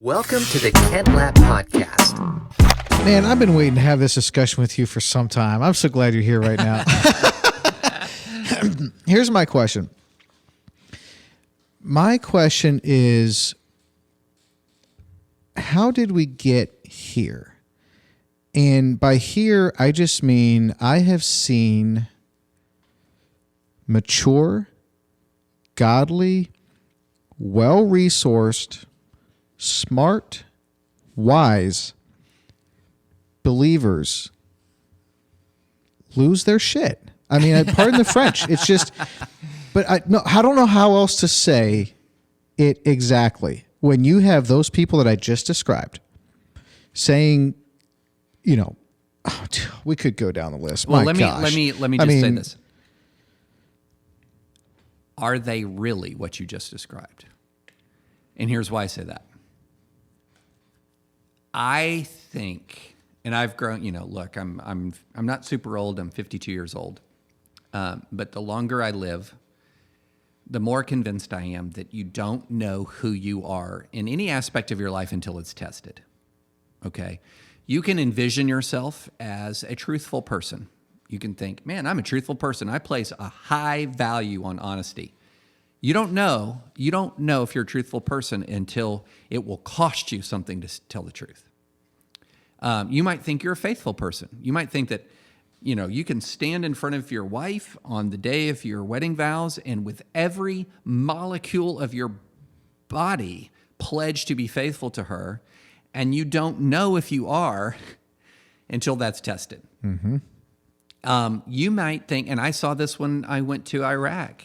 Welcome to the Kent Lapp Podcast. Man, I've been waiting to have this discussion with you for some time. I'm so glad you're here right now. Here's my question. My question is, how did we get here? And by here, I just mean I have seen mature, godly, well-resourced, smart, wise believers lose their shit. I mean, pardon the French. It's just, but I don't know how else to say it exactly. When you have those people that I just described saying, you know, we could go down the list. Well, let me just say this. Are they really what you just described? And here's why I say that. I think, and I've grown, look, I'm not super old. I'm 52 years old. But the longer I live, the more convinced I am that you don't know who you are in any aspect of your life until it's tested. Okay? You can envision yourself as a truthful person. You can think, man, I'm a truthful person. I place a high value on honesty. You don't know if you're a truthful person until it will cost you something to tell the truth. You might think you're a faithful person. You might think that, you can stand in front of your wife on the day of your wedding vows and with every molecule of your body pledge to be faithful to her, and you don't know if you are until that's tested. Mm-hmm. You might think, and I saw this when I went to Iraq,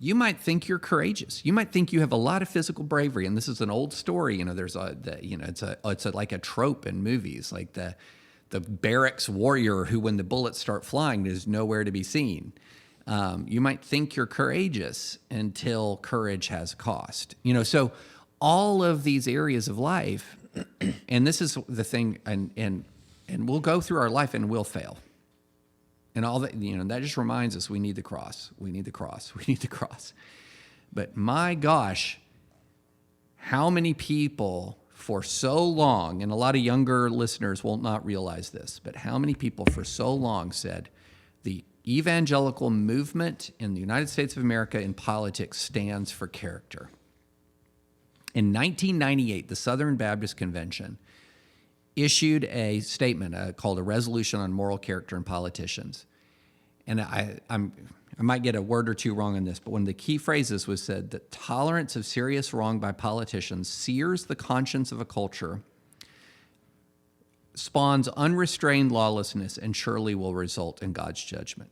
you might think you're courageous. You might think you have a lot of physical bravery, and this is an old story. There's it's like a trope in movies, like the barracks warrior who, when the bullets start flying, is nowhere to be seen. You might think you're courageous until courage has a cost. So all of these areas of life, and this is the thing, and we'll go through our life and we'll fail. And all that, that just reminds us we need the cross. We need the cross. We need the cross. But my gosh, how many people for so long, and a lot of younger listeners will not realize this, but how many people for so long said the evangelical movement in the United States of America in politics stands for character. In 1998, the Southern Baptist Convention issued a statement called a Resolution on Moral Character in Politicians. And I might get a word or two wrong on this, but one of the key phrases was said that tolerance of serious wrong by politicians sears the conscience of a culture, spawns unrestrained lawlessness, and surely will result in God's judgment.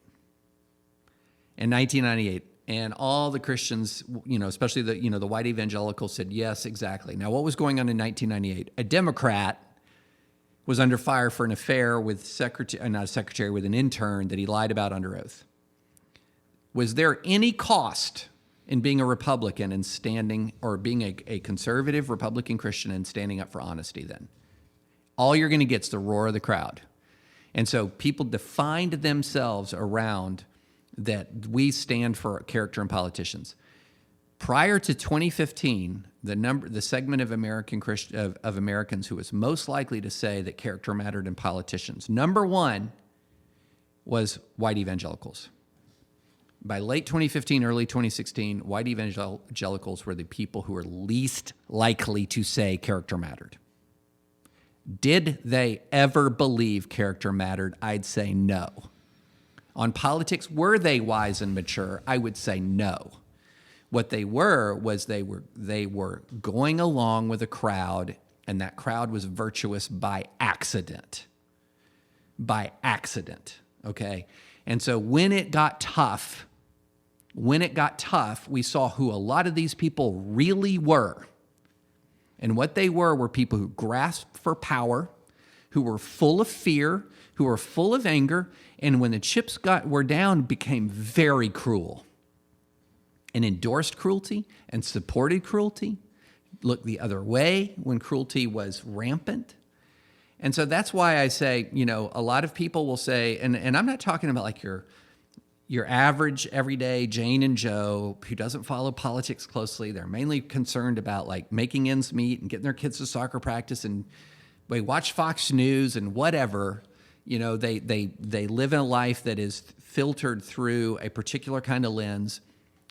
In 1998, and all the Christians, especially the white evangelicals said, yes, exactly. Now, what was going on in 1998? A Democrat was under fire for an affair with with an intern that he lied about under oath. Was there any cost in being a Republican and standing, or being a conservative Republican Christian and standing up for honesty then? All you're going to get is the roar of the crowd. And so people defined themselves around that we stand for character in politicians. Prior to 2015, the segment of Americans who was most likely to say that character mattered in politicians, number one was white evangelicals. By late 2015, early 2016, white evangelicals were the people who were least likely to say character mattered. Did they ever believe character mattered? I'd say no. On politics, were they wise and mature? I would say no. What they were was they were going along with a crowd, and that crowd was virtuous by accident. By accident, okay? And so when it got tough, we saw who a lot of these people really were. And what they were people who grasped for power, who were full of fear, who were full of anger, and when the chips were down, became very cruel. And endorsed cruelty and supported cruelty, looked the other way when cruelty was rampant. And so that's why I say, a lot of people will say, and I'm not talking about like your your average, everyday Jane and Joe who doesn't follow politics closely. They're mainly concerned about like making ends meet and getting their kids to soccer practice, and they watch Fox News and whatever. You know, they live in a life that is filtered through a particular kind of lens.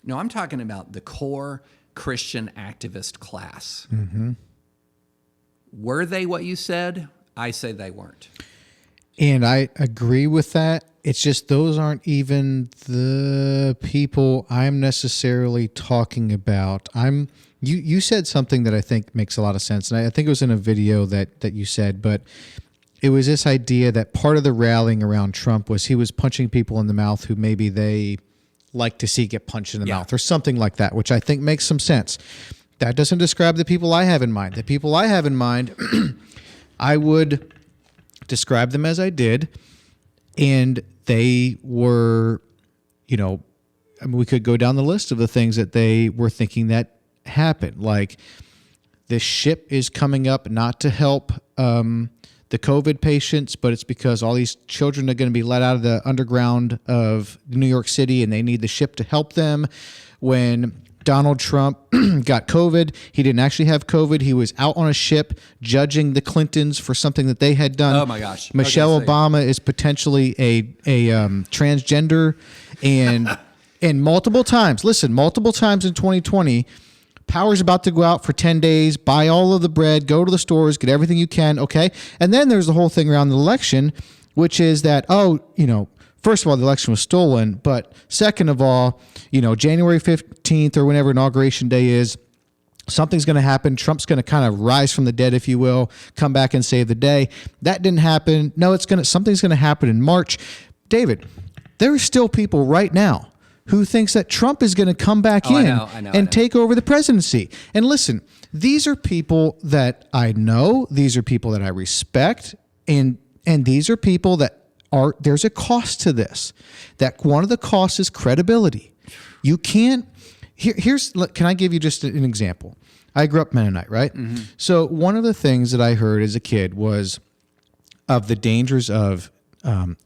No, I'm talking about the core Christian activist class. Mm-hmm. Were they what you said? I say they weren't. And I agree with that. It's just those aren't even the people I'm necessarily talking about. You said something that I think makes a lot of sense, and I think it was in a video that you said, but it was this idea that part of the rallying around Trump was he was punching people in the mouth who maybe they like to see get punched in the mouth or something like that, which I think makes some sense. That doesn't describe the people I have in mind. The people I have in mind, I would describe them as I did, and they were, you know, I mean, we could go down the list of the things that they were thinking that happened. Like, this ship is coming up not to help the COVID patients, but it's because all these children are going to be let out of the underground of New York City, and they need the ship to help them. When Donald Trump got COVID, he didn't actually have COVID. He was out on a ship judging the Clintons for something that they had done. Oh my gosh! Michelle Obama is potentially a transgender, and multiple times in 2020. Power's about to go out for 10 days, buy all of the bread, go to the stores, get everything you can, okay? And then there's the whole thing around the election, which is that, first of all, the election was stolen, but second of all, January 15th or whenever Inauguration Day is, something's going to happen. Trump's going to kind of rise from the dead, if you will, come back and save the day. That didn't happen. No, something's going to happen in March. David, there are still people right now who thinks that Trump is going to come back and take over the presidency. And listen, these are people that I know. These are people that I respect. And these are people that there's a cost to this. That one of the costs is credibility. You can't, can I give you just an example? I grew up Mennonite, right? Mm-hmm. So one of the things that I heard as a kid was of the dangers of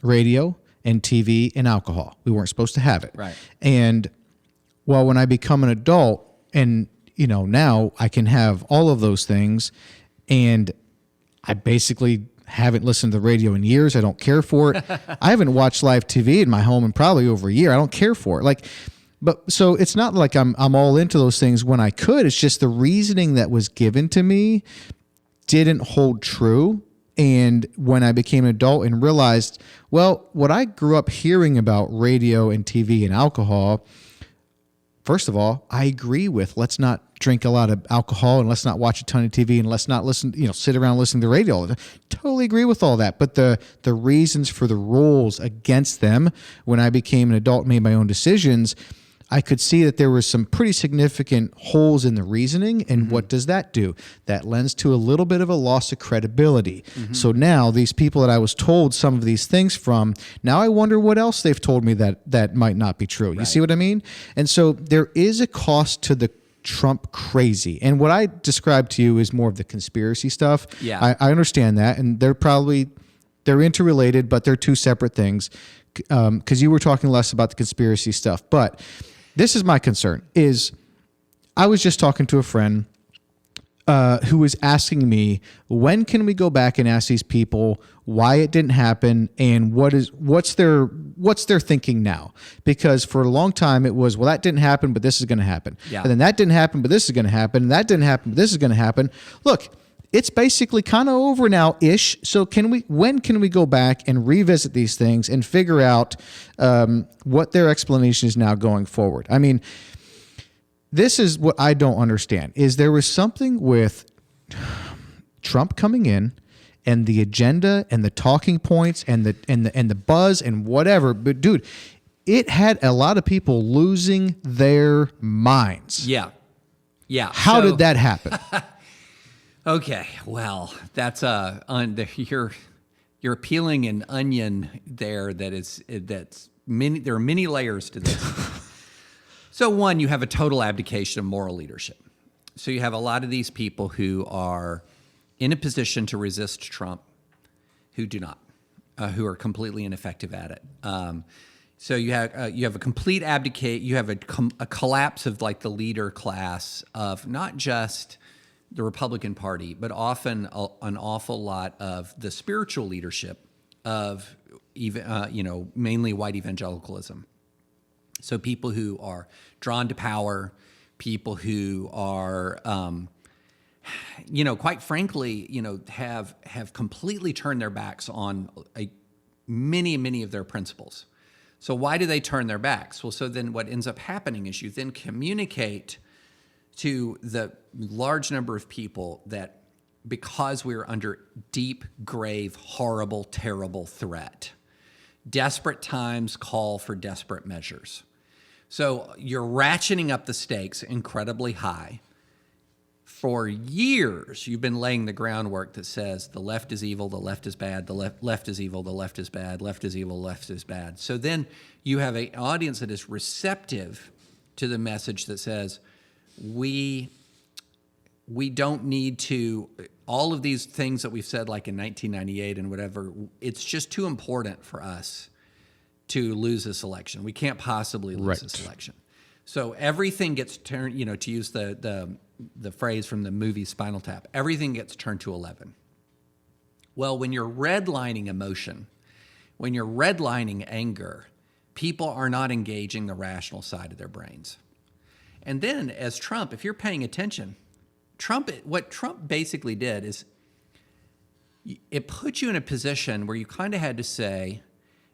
radio and TV and alcohol. We weren't supposed to have it. Right. And when I become an adult and, now I can have all of those things, and I basically haven't listened to the radio in years. I don't care for it. I haven't watched live TV in my home in probably over a year. I don't care for it. So it's not like I'm all into those things when I could. It's just the reasoning that was given to me didn't hold true. And when I became an adult and realized, what I grew up hearing about radio and TV and alcohol, first of all, I agree with let's not drink a lot of alcohol and let's not watch a ton of TV and let's not listen, sit around listening to the radio all the time. Totally agree with all that. But the reasons for the rules against them, when I became an adult and made my own decisions, I could see that there were some pretty significant holes in the reasoning. And what does that do? That lends to a little bit of a loss of credibility. Mm-hmm. So now these people that I was told some of these things from, now I wonder what else they've told me that might not be true. Right. You see what I mean? And so there is a cost to the Trump crazy. And what I described to you is more of the conspiracy stuff. Yeah. I understand that. And they're interrelated, but they're two separate things. Because you were talking less about the conspiracy stuff. But this is my concern, is I was just talking to a friend who was asking me, when can we go back and ask these people why it didn't happen and what's their thinking now? Because for a long time it was, that didn't happen, but this is going to happen. Yeah. And then that didn't happen, but this is going to happen. And that didn't happen, but this is going to happen. Look, it's basically kind of over now-ish. So when can we go back and revisit these things and figure out what their explanation is now going forward? I mean, this is what I don't understand, is there was something with Trump coming in and the agenda and the talking points and the buzz and whatever. But dude, it had a lot of people losing their minds. Yeah. Yeah. How did that happen? Okay, well, that's you're peeling an onion there. That's many. There are many layers to this. So one, you have a total abdication of moral leadership. So you have a lot of these people who are in a position to resist Trump, who do not, who are completely ineffective at it. So you have a complete abdicate. You have a collapse of like the leader class of not just the Republican Party, but often an awful lot of the spiritual leadership of even mainly white evangelicalism. So people who are drawn to power, people who are quite frankly, have completely turned their backs on many of their principles. So why do they turn their backs? Well, so then what ends up happening is you then communicate to the large number of people that because we're under deep, grave, horrible, terrible threat, desperate times call for desperate measures. So you're ratcheting up the stakes incredibly high. For years, you've been laying the groundwork that says the left is evil, the left is bad, the left is evil, the left is bad, left is evil, left is bad. So then you have an audience that is receptive to the message that says we don't need to, all of these things that we've said like in 1998 and whatever, it's just too important for us to lose this election. We can't possibly lose this election. So everything gets turned, to use the phrase from the movie Spinal Tap, everything gets turned to 11. Well, when you're redlining emotion, when you're redlining anger, people are not engaging the rational side of their brains. And then as Trump, if you're paying attention, what Trump basically did is it put you in a position where you kind of had to say,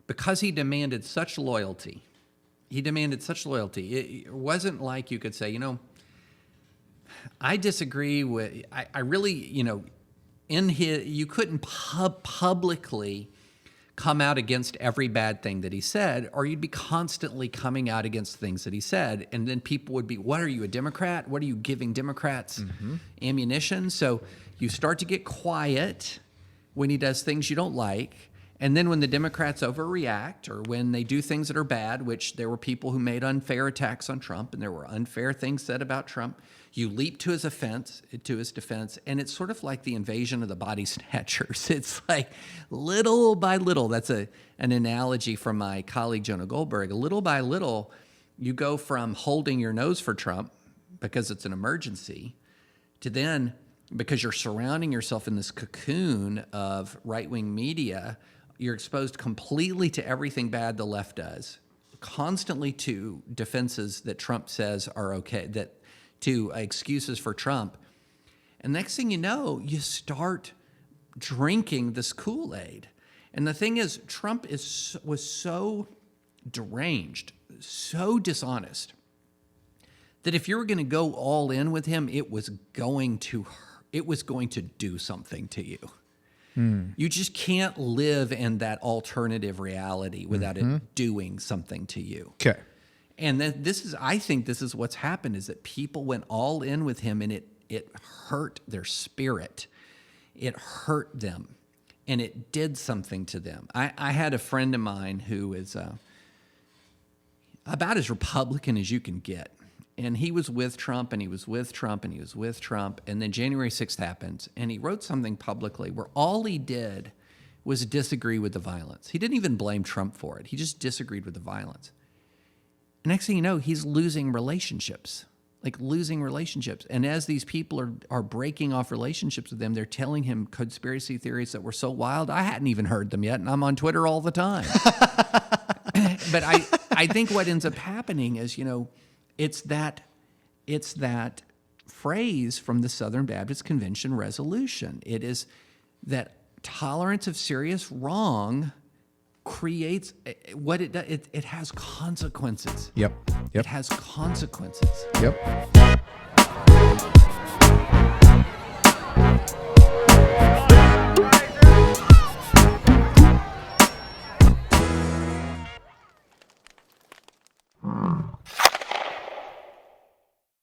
because he demanded such loyalty, it wasn't like you could say, I disagree with, I really, you couldn't publicly come out against every bad thing that he said, or you'd be constantly coming out against things that he said. And then people would be, what are you, a Democrat? What are you giving Democrats ammunition? So you start to get quiet when he does things you don't like. And then when the Democrats overreact or when they do things that are bad, which there were people who made unfair attacks on Trump and there were unfair things said about Trump, you leap to his defense, and it's sort of like the invasion of the body snatchers. It's like little by little, that's an analogy from my colleague Jonah Goldberg, little by little, you go from holding your nose for Trump because it's an emergency to then, because you're surrounding yourself in this cocoon of right-wing media, you're exposed completely to everything bad the left does, constantly to defenses that Trump says are okay, to excuses for Trump. And next thing you know, you start drinking this Kool-Aid. And the thing is, Trump was so deranged, so dishonest, that if you were going to go all in with him, it was going to do something to you. You just can't live in that alternative reality without it doing something to you. Okay. And then I think this is what's happened, is that people went all in with him, and it hurt their spirit. It hurt them, and it did something to them. I had a friend of mine who is about as Republican as you can get. And he was with Trump, and he was with Trump, and he was with Trump. And then January 6th happens, and he wrote something publicly where all he did was disagree with the violence. He didn't even blame Trump for it. He just disagreed with the violence. And next thing you know, he's losing relationships. And as these people are breaking off relationships with them, they're telling him conspiracy theories that were so wild, I hadn't even heard them yet, and I'm on Twitter all the time. But I think what ends up happening is, it's that phrase from the Southern Baptist Convention resolution. It is that tolerance of serious wrong creates what it does. It has consequences. Yep. It has consequences. Yep.